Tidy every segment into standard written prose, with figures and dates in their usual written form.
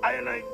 Ayo naik.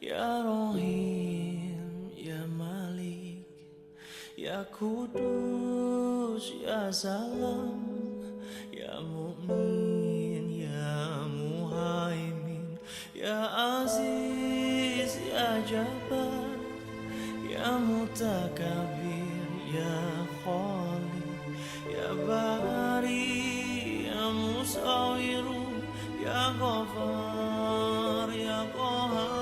Ya Rohim, Ya Malik, Ya Kudus, Ya Salam, Ya Mu'min, Ya Muhaimin, Ya Aziz, Ya Jabbar, Ya Mutakabir, Ya Khalik, Ya Bari, Ya Musawiru, Ya Ghafar, Ya Qahar.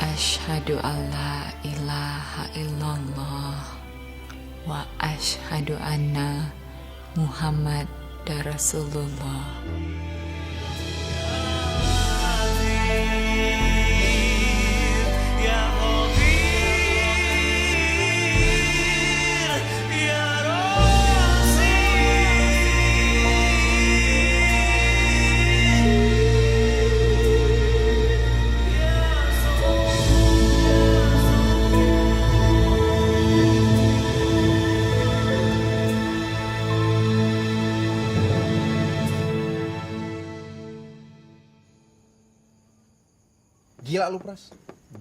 Asyhadu alla ilaha illallah wa asyhadu anna Muhammad Rasulullah. Gila lu, Pras.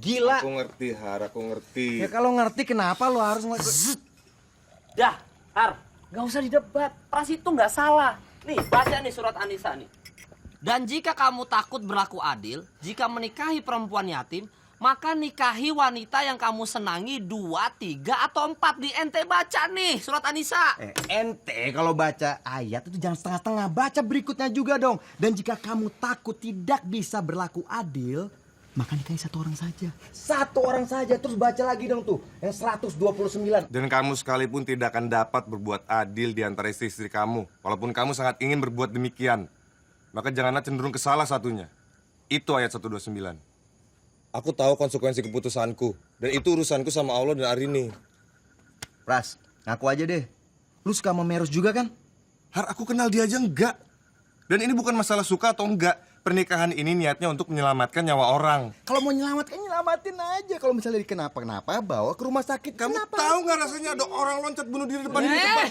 Gila. Aku ngerti, Har. Aku ngerti. Ya kalau ngerti kenapa lu harus Dah, Har. Gak usah didebat. Pras itu nggak salah. Nih, baca nih surat An-Nisa nih. Dan jika kamu takut berlaku adil, jika menikahi perempuan yatim, maka nikahi wanita yang kamu senangi 2, 3, atau 4. Di ente baca nih surat An-Nisa. ente kalau baca ayat itu jangan setengah-setengah. Baca berikutnya juga dong. Dan jika kamu takut tidak bisa berlaku adil, maka nikahi 1 orang saja. 1 orang saja. Terus baca lagi dong tuh yang 129. Dan kamu sekalipun tidak akan dapat berbuat adil di antara istri-istri kamu. Walaupun kamu sangat ingin berbuat demikian. Maka janganlah cenderung ke salah satunya. Itu ayat 129. Aku tahu konsekuensi keputusanku. Dan itu urusanku sama Allah dan Arini. Pras, ngaku aja deh. Lu suka sama Meros juga kan? Har, aku kenal dia aja enggak. Dan ini bukan masalah suka atau enggak. Pernikahan ini niatnya untuk menyelamatkan nyawa orang. Kalau mau nyelamatin, nyelamatin aja. Kalau misalnya kenapa-kenapa, bawa ke rumah sakit. Kamu Kenapa? tahu nggak rasanya ada orang loncat bunuh diri depan ini?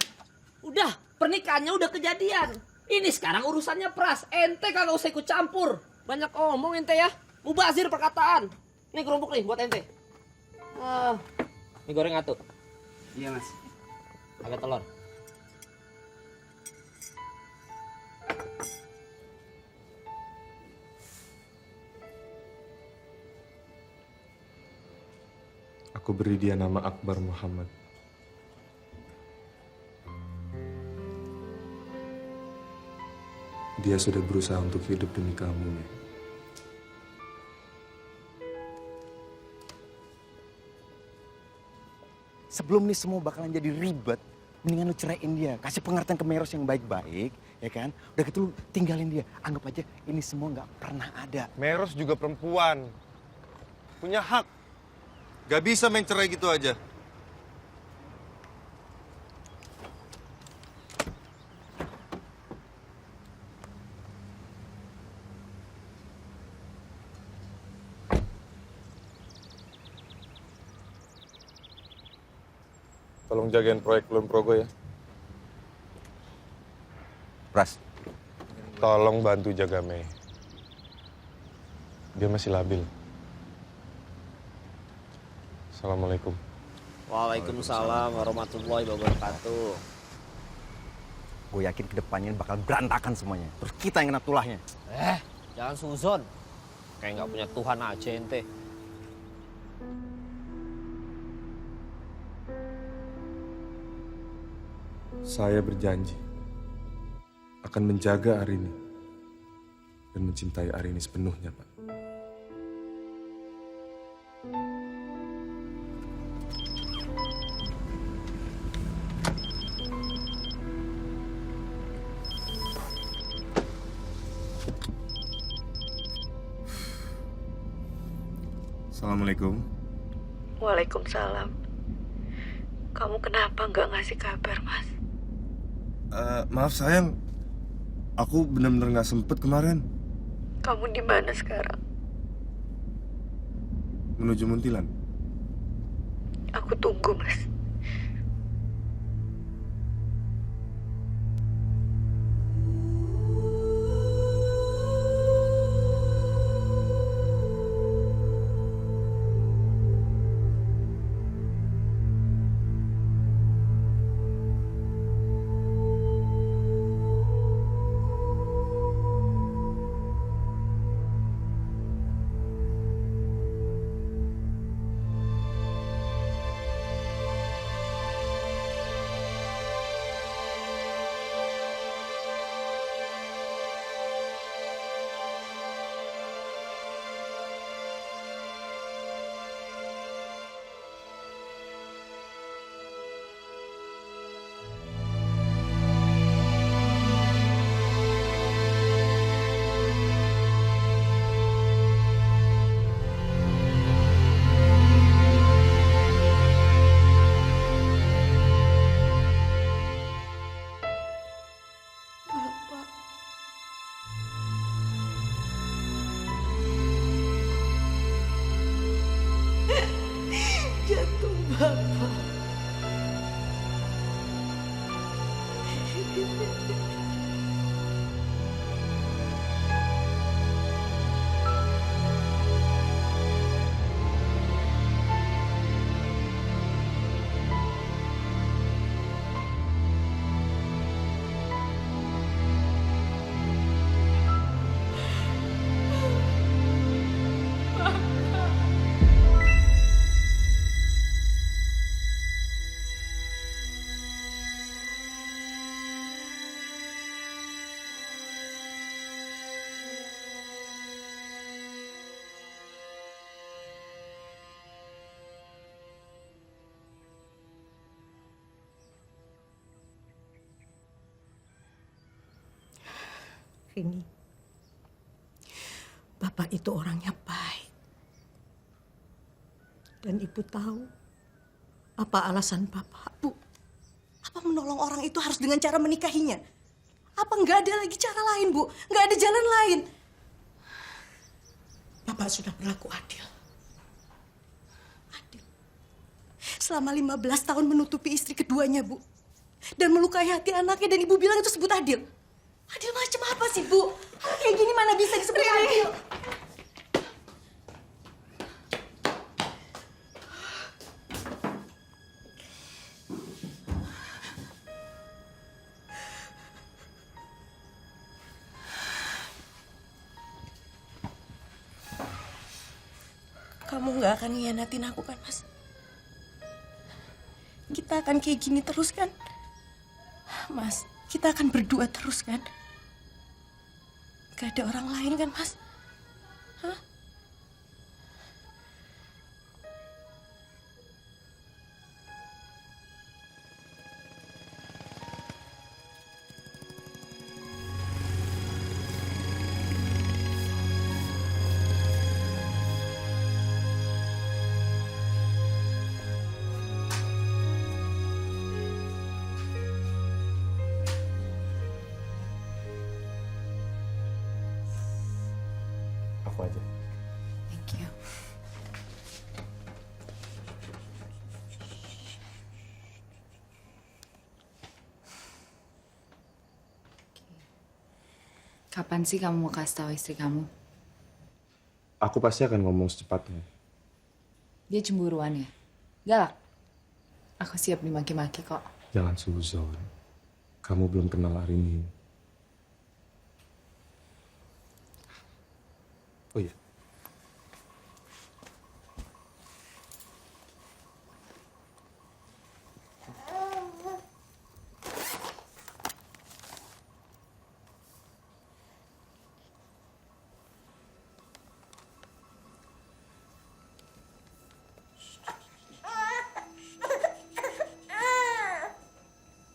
Udah, pernikahannya udah kejadian. Ini sekarang urusannya Pras. Ente kagak usah ikut campur. Banyak omong ente ya. Mubazir perkataan. Nih kerupuk nih buat ente. Ini goreng atuh. Iya, Mas. Pakai telur. Aku beri dia nama Akbar Muhammad. Dia sudah berusaha untuk hidup demi kamu, ya. Sebelum nih semua bakalan jadi ribet, mendingan lu ceraiin dia. Kasih pengertian ke Meros yang baik-baik, ya kan? Udah gitu lu tinggalin dia. Anggap aja ini semua nggak pernah ada. Meros juga perempuan. Punya hak. Gak bisa main cerai gitu aja. Tolong jagain proyek Kulon Progo ya. Pras, Tolong bantu jaga Mei. Dia masih labil. Assalamualaikum. Waalaikumsalam warahmatullahi wabarakatuh. gue yakin kedepannya bakal berantakan semuanya. Terus kita yang kena tulahnya. Jangan suzon. Kayak nggak punya Tuhan aja ente. Saya berjanji akan menjaga Arini dan mencintai Arini sepenuhnya, Pak. Assalamualaikum. Waalaikumsalam. Kamu kenapa nggak ngasih kabar, Mas? Maaf sayang, aku benar-benar nggak sempet kemarin. Kamu di mana sekarang? Menuju Muntilan. Aku tunggu, Mas. Jantung Bapak. Rini, Bapak itu orangnya baik. Dan Ibu tahu apa alasan Bapak, Bu? Apa menolong orang itu harus dengan cara menikahinya? Apa nggak ada lagi cara lain, Bu? Nggak ada jalan lain? Bapak sudah berlaku adil. Adil. Selama 15 tahun menutupi istri keduanya, Bu. Dan melukai hati anaknya, dan Ibu bilang itu sebut adil. Adil macam apa sih, Bu? Kayak gini mana bisa disebut adil? Kamu nggak akan ngianatin aku kan, Mas? Kita akan kayak gini terus kan? Mas, kita akan berdua terus kan? Gak ada orang lain kan, Mas? Hah? Aku aja. Thank you. Kapan sih kamu mau kasih tahu istri kamu? Aku pasti akan ngomong secepatnya. Dia cemburuan ya? Galak? Aku siap dimaki-maki kok. Jangan suzon. Kamu belum kenal Arini. Oh iya.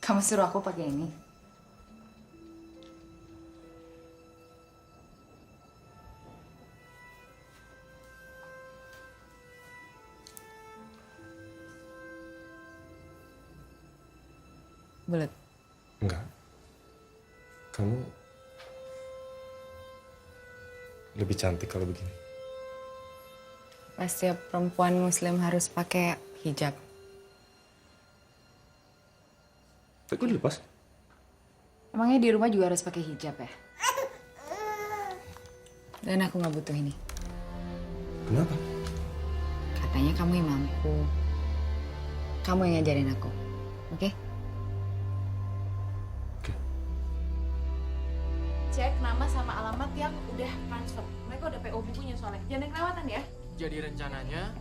Kamu suruh aku pakai ini? Bulat. Enggak. Kamu lebih cantik kalau begini. Pasti perempuan muslim harus pakai hijab. Tapi kok dilepas? Emangnya di rumah juga harus pakai hijab ya? Dan aku nggak butuh ini. Kenapa? Katanya kamu yang mampu. Kamu yang ngajarin aku. Oke? Oke. Cek nama sama alamat yang udah transfer. Mereka udah PO bukunya soalnya. Jangan yang kelewatan ya. Jadi rencananya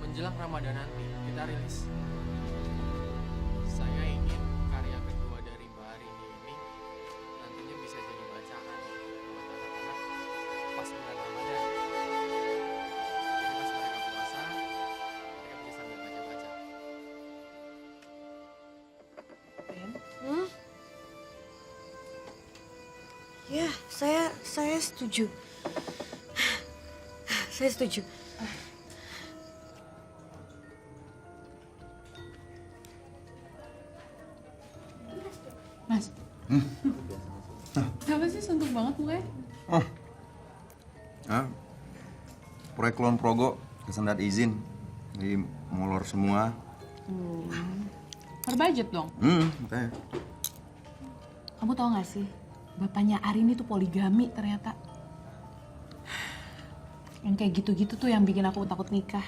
menjelang Ramadan nanti kita rilis. Saya ingin karya kedua dari Mbak Arini ini nantinya bisa jadi bacaan buat anak-anak pas bulan Ramadan. Jadi pas mereka puasa, mereka bisa sambil baca-baca. Ya, saya setuju. Saya setuju. Mas. Kenapa sih suntuk banget mukanya? Proyek Kulon Progo kesendat izin. Jadi molor semua. Per budget dong. Makanya. Kamu tau gak sih? Bapaknya Arini tuh poligami ternyata. Yang kayak gitu-gitu tuh yang bikin aku takut nikah.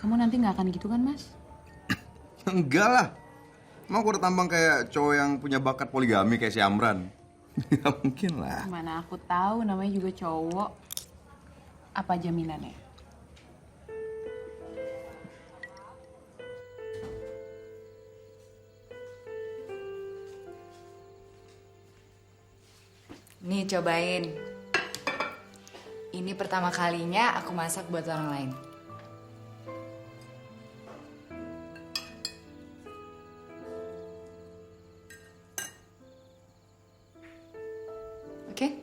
Kamu nanti gak akan gitu kan, Mas? Enggak lah. Emang aku udah tampang kayak cowok yang punya bakat poligami kayak si Amran. Gak mungkin lah. Mana aku tahu namanya juga cowok. Apa jaminannya? Nih cobain. Ini pertama kalinya aku masak buat orang lain. Oke?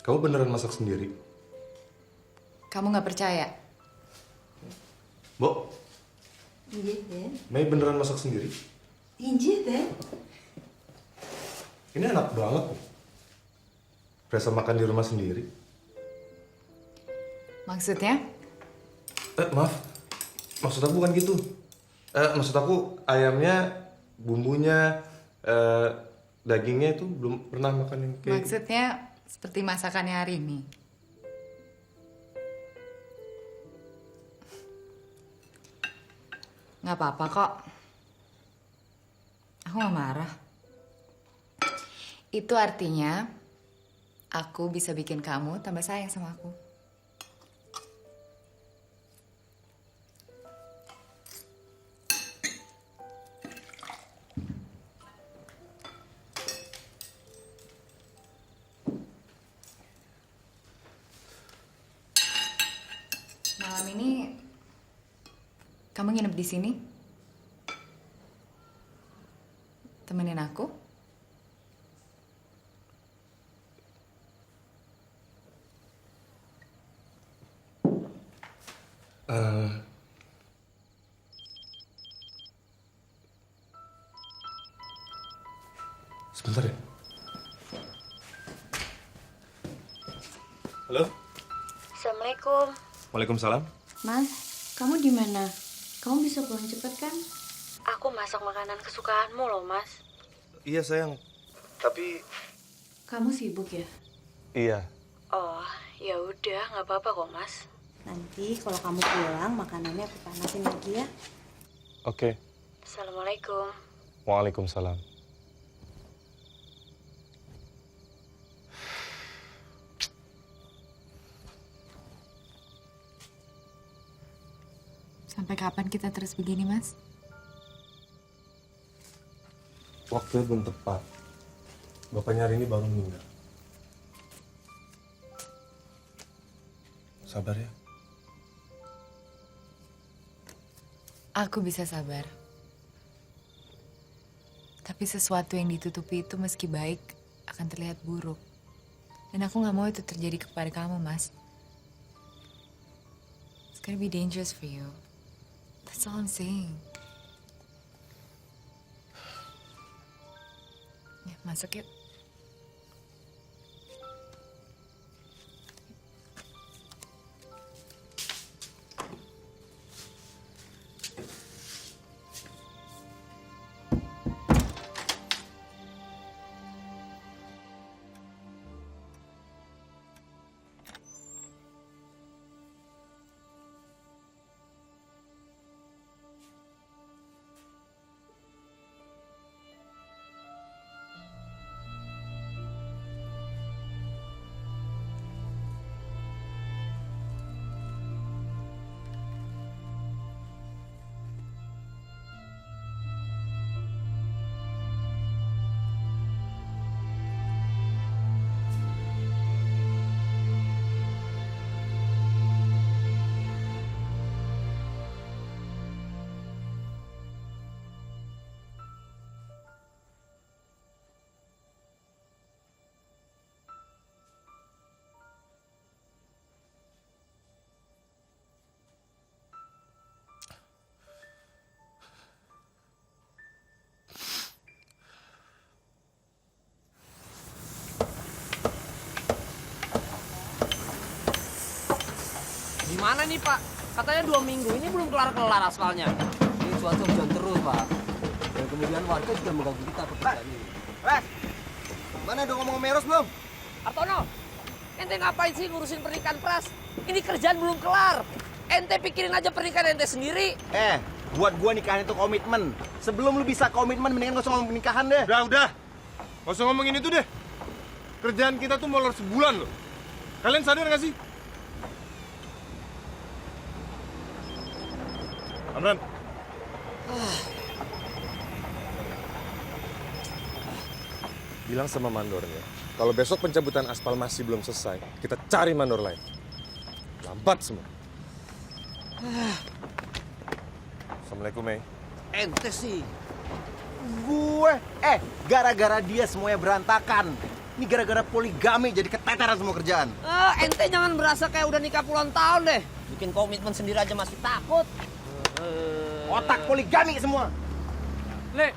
Kamu beneran masak sendiri? Kamu nggak percaya? Bo, Iya, Den. Mei beneran masak sendiri? Iya, Den. Ini enak banget. Berasa makan di rumah sendiri. Maksudnya? Maaf. Maksud aku bukan gitu. Maksud aku ayamnya, bumbunya, dagingnya itu belum pernah makan yang kayak... Maksudnya seperti masakannya hari ini. Nggak apa-apa kok. Aku nggak marah. Itu artinya aku bisa bikin kamu tambah sayang sama aku. Malam ini kamu nginep di sini? Temenin aku? Sebentar ya. Halo? Assalamualaikum. Waalaikumsalam. Mas, kamu di mana? Kamu bisa pulang cepet kan? Aku masak makanan kesukaanmu loh, Mas. Iya sayang, tapi... Kamu sibuk ya? Iya. Oh, ya udah, nggak apa-apa kok, Mas. Nanti kalau kamu pulang, makanannya aku panasin lagi ya. Oke. Assalamualaikum. Waalaikumsalam. Sampai kapan kita terus begini, Mas? Waktunya belum tepat. Bapaknya hari ini baru meninggal. Sabar ya. Aku bisa sabar. Tapi sesuatu yang ditutupi itu meski baik akan terlihat buruk. Dan aku nggak mau itu terjadi kepada kamu, Mas. It's gonna be dangerous for you. That's all I'm saying. Ya, masuk yuk. Gimana nih Pak? Katanya 2 minggu ini belum kelar-kelar aspalnya. Ini cuaca hujan terus, Pak. Dan kemudian warga juga mengganggu kita pekerjaan ini. Mana udah ngomong sama Eros belum? Artono, ente ngapain sih ngurusin pernikahan Pras? Ini kerjaan belum kelar. Ente pikirin aja pernikahan ente sendiri. Buat gua nikahan itu komitmen. Sebelum lu bisa komitmen, mendingan gak usah ngomong nikahan deh. Udah. Gak usah ngomongin itu deh. Kerjaan kita tuh molor sebulan loh. Kalian sadar gak sih? Amran. Bilang sama mandornya, kalau besok pencabutan aspal masih belum selesai, kita cari mandor lain. Lambat semua. Assalamualaikum, Mei. Ente sih. Gue, gara-gara dia semuanya berantakan. Ini gara-gara poligami jadi keteteran semua kerjaan. Ente jangan berasa kayak udah nikah puluhan tahun deh. Bikin komitmen sendiri aja masih takut. Otak poligami semua. Le,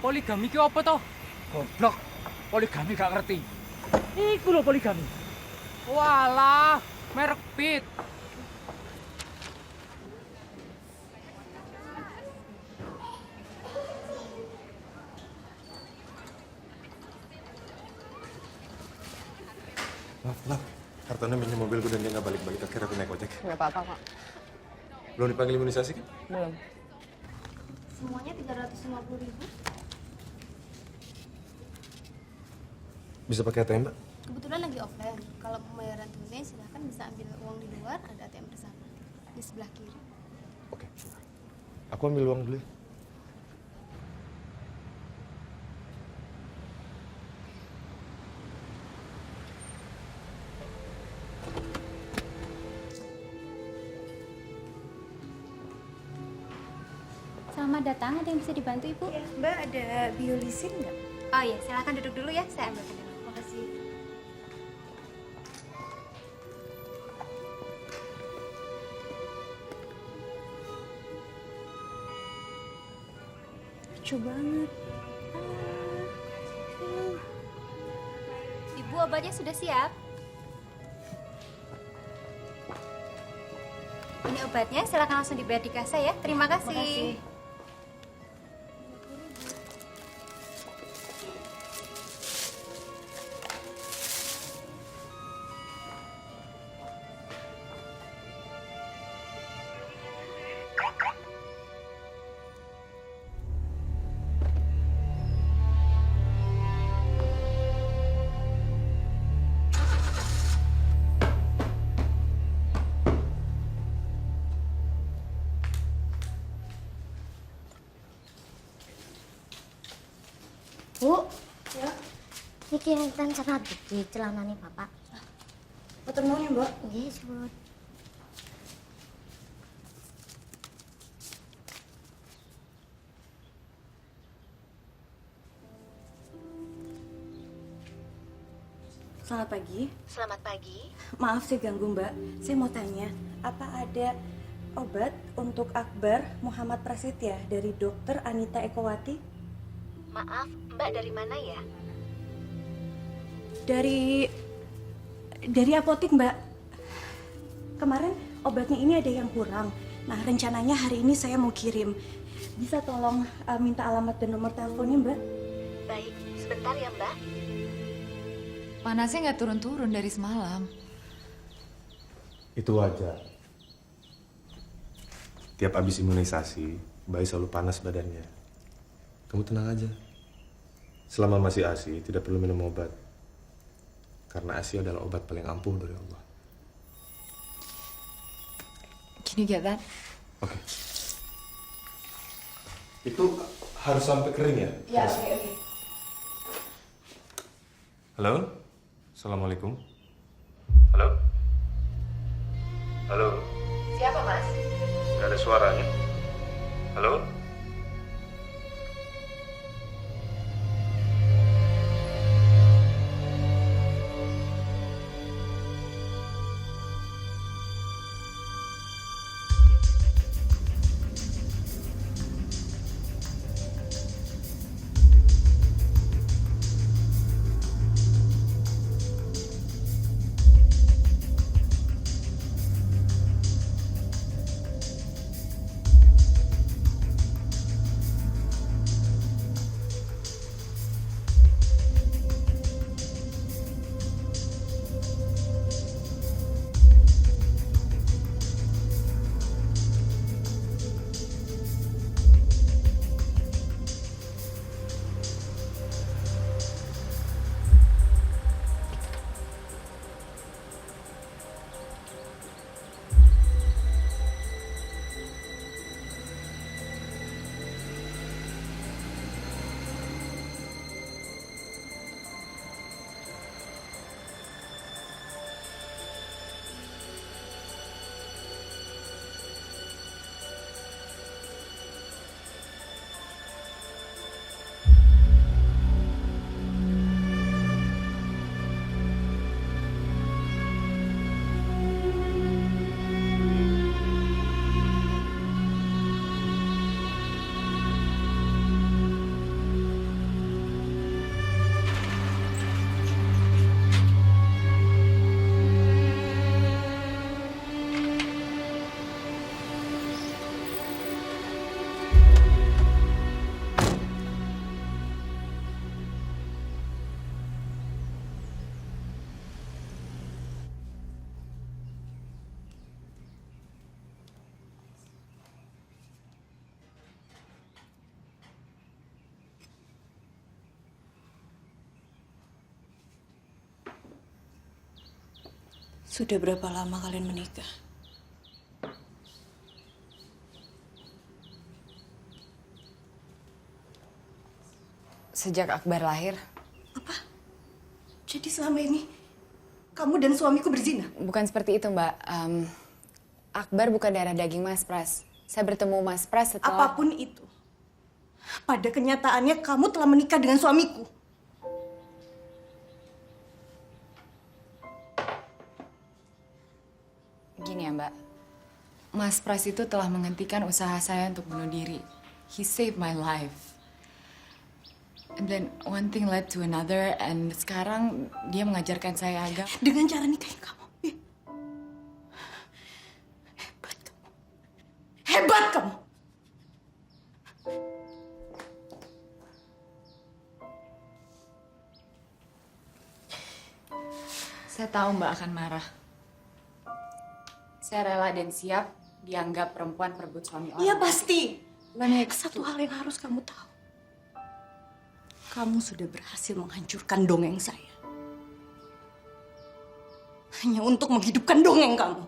poligami ki apa toh? Goblok. Poligami gak ngerti. Iku lho poligami. Walah, merek Pit. Maaf. Hartono minjem mobilku dan dia nggak balik-balik. Akhirnya aku naik ojek. Nggak apa-apa, Pak. Belum dipanggil imunisasi kan? Belum. Semuanya 350.000. Bisa pakai ATM, Mbak? Kebetulan lagi offline. Kalau pembayaran tunai, silahkan bisa ambil uang di luar, ada ATM bersama. Di sebelah kiri. Oke. Aku ambil uang dulu ya. Selamat datang, ada yang bisa dibantu Ibu? Ya, Mbak ada biolisin nggak? Oh iya, silahkan duduk dulu ya, saya ambilkan dulu. Makasih. Lucu banget. Ibu, obatnya sudah siap. Ini obatnya, silakan langsung dibayar di kasa ya. Terima kasih. Makasih. Bu, ya. Niki enten cenah di celanane Bapak. Mboten nuwun ya, Mbak. Nggih, suwun. Selamat pagi. Selamat pagi. Maaf saya ganggu, Mbak. Saya mau tanya, apa ada obat untuk Akbar Muhammad Prasetya dari Dokter Anita Ekowati? Maaf, Mbak dari mana ya? Dari apotik, Mbak. Kemarin obatnya ini ada yang kurang. Nah, rencananya hari ini saya mau kirim. Bisa tolong minta alamat dan nomor teleponnya, Mbak? Baik, sebentar ya, Mbak. Panasnya nggak turun-turun dari semalam. Itu wajar. Tiap habis imunisasi, bayi selalu panas badannya. Kamu tenang aja. Selama masih ASI, tidak perlu minum obat. Karena ASI adalah obat paling ampuh dari Allah. Can you get that? Oke. Itu harus sampai kering ya? Ya, oke. Halo? Assalamualaikum. Halo? Halo? Siapa, Mas? Gak ada suaranya. Halo? Sudah berapa lama kalian menikah? Sejak Akbar lahir. Apa? Jadi selama ini kamu dan suamiku berzina? Bukan seperti itu, Mbak. Akbar bukan darah daging Mas Pras. Saya bertemu Mas Pras setelah... Apapun itu, pada kenyataannya kamu telah menikah dengan suamiku. Gini ya, Mbak. Mas Pras itu telah menghentikan usaha saya untuk bunuh diri. He saved my life. And then one thing led to another, and sekarang dia mengajarkan saya agama. Dengan cara nikahin kamu. Hebat kamu. Hebat kamu. Saya tahu Mbak akan marah. Saya rela dan siap dianggap perempuan perebut suami orang. Iya pasti. Let me Satu hal yang harus kamu tahu. Kamu sudah berhasil menghancurkan dongeng saya. Hanya untuk menghidupkan dongeng kamu.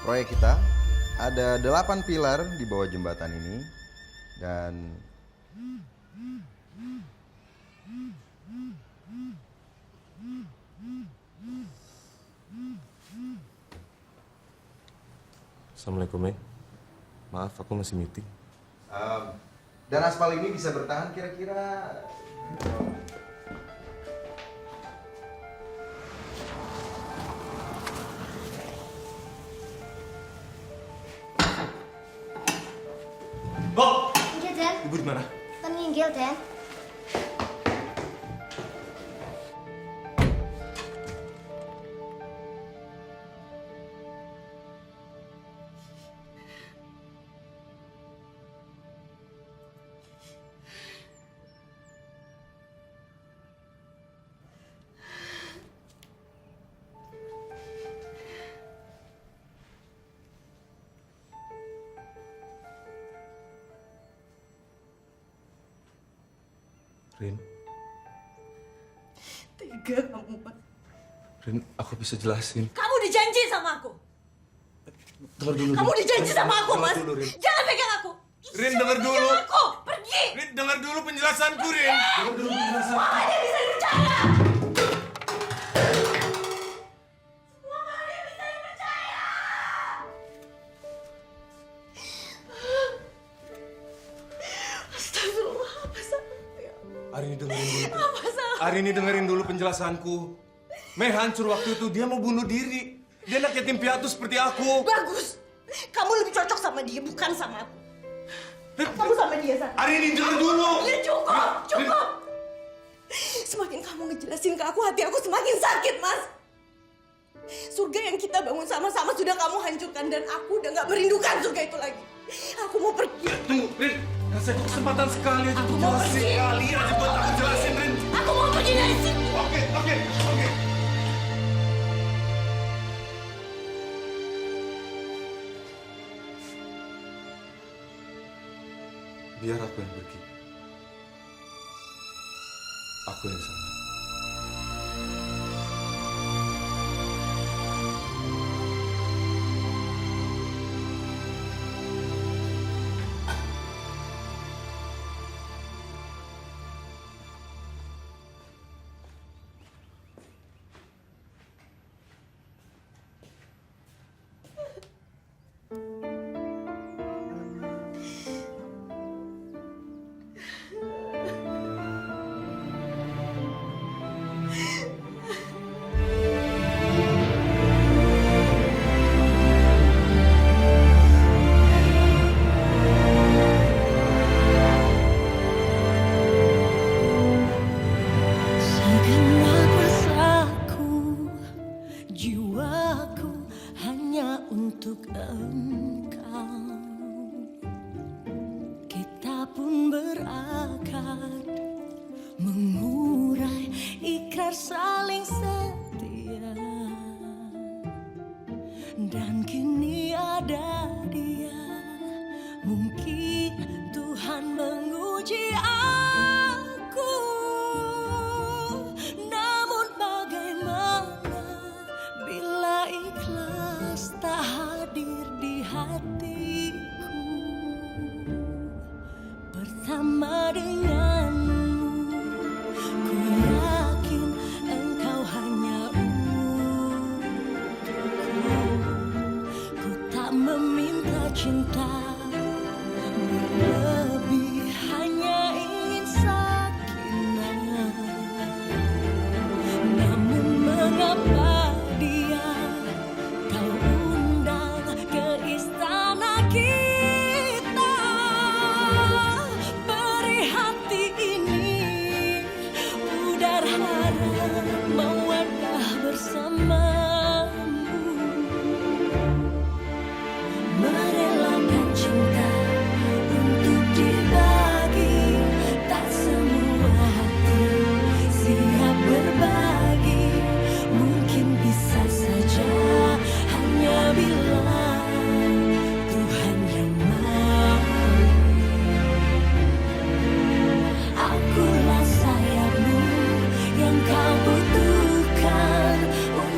Proyek kita ada 8 pilar di bawah jembatan ini dan Assalamualaikum, Mei. Maaf, aku masih meeting. dan aspal ini bisa bertahan kira-kira Bo, Inggil, Den. ibu di mana? Kita minggil, Den. Rin, Tega kamu, Mas. Rin, aku bisa jelasin. Kamu udah janji sama aku. Dengar dulu. Kamu udah janji sama aku, Mas. Dengar dulu, Rin. Jangan pegang aku. Rin, dengar dulu. Pegang aku. Pergi. Rin, dengar dulu penjelasanku, Rin. Dengar dulu penjelasanku. Mama dia bisa dipercaya. Astagfirullah, apa salahnya? Arini dengerin dulu. Arini dengerin dulu penjelasanku. Mei hancur waktu itu, dia mau bunuh diri. Dia anak yatim piatu seperti aku. Bagus. Kamu lebih cocok sama dia, bukan sama aku. Kamu sama dia, San. Arini denger dulu. Ya cukup, cukup. Semakin kamu ngejelasin ke aku, hati aku semakin sakit, Mas. Surga yang kita bangun sama-sama sudah kamu hancurkan dan aku udah gak merindukan surga itu lagi. Aku mau pergi. Tunggu, Rin. Kasih aku kesempatan sekali aja Aku untuk mau jelasin. pergi. Sekali aja buat aku jelasin, Rin. Aku mau pergi dari sini. Oke. Biar aku yang pergi. Aku yang salah. Segenap rasaku, jiwaku hanya untuk engkau. Kita pun berakad mengurai ikrar saling setia. Dan kini ada dia, mungkin Tuhan menguji aku. Namun bagaimana bila ikhlas tak hadir di hati? berharap mawadah bersama.